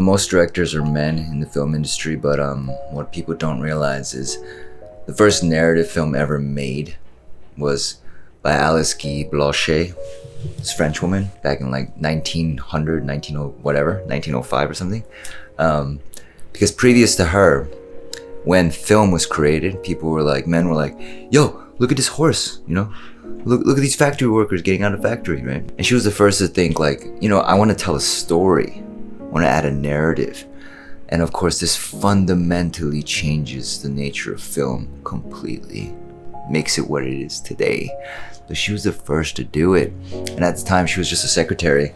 most directors are men in the film industry, but what people don't realize is the first narrative film ever made was by Alice Guy-Blaché, this French woman, back in like 1900, 1905 or something. Because previous to her, when film was created, men were like, yo, look at this horse, you know? Look at these factory workers getting out of factory, right? And she was the first to think like, you know, I want to tell a story. I want to add a narrative. And of course, this fundamentally changes the nature of film completely. Makes it what it is today. But she was the first to do it. And at the time, she was just a secretary.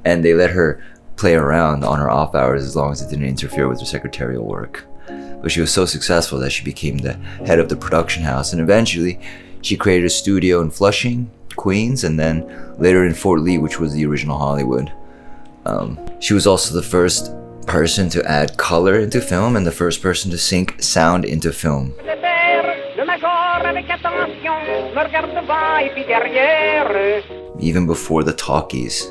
And they let her play around on her off hours as long as it didn't interfere with her secretarial work. But she was so successful that she became the head of the production house. And eventually, she created a studio in Flushing, Queens, and then later in Fort Lee, which was the original Hollywood. She was also the first person to add color into film and the first person to sync sound into film. Even before the talkies,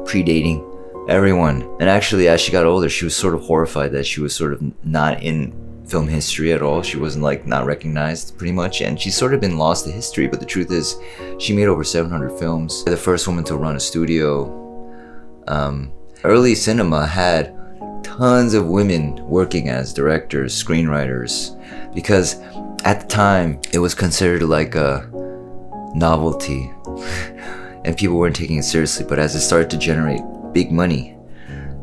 predating everyone. And actually, as she got older, she was sort of horrified that she was sort of not in film history at all. She wasn't like not recognized pretty much, and she's sort of been lost to history. But the truth is, she made over 700 films. The first woman to run a studio. Early cinema had tons of women working as directors, screenwriters, because at the time it was considered like a novelty and people weren't taking it seriously. But as it started to generate big money,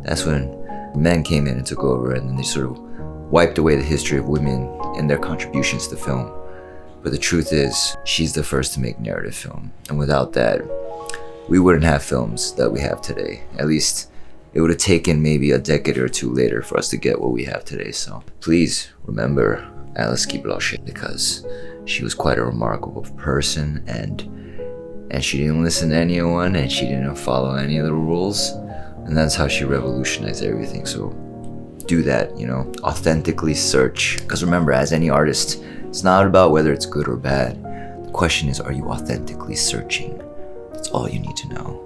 that's when men came in and took over, and then they sort of wiped away the history of women and their contributions to film. But the truth is, she's the first to make narrative film. And without that, we wouldn't have films that we have today. At least it would have taken maybe a decade or two later for us to get what we have today. So please remember Alice Guy-Blaché, because she was quite a remarkable person, and she didn't listen to anyone, and she didn't follow any of the rules. And that's how she revolutionized everything. So do that, you know, authentically search. Because remember, as any artist, it's not about whether it's good or bad. The question is, are you authentically searching? That's all you need to know.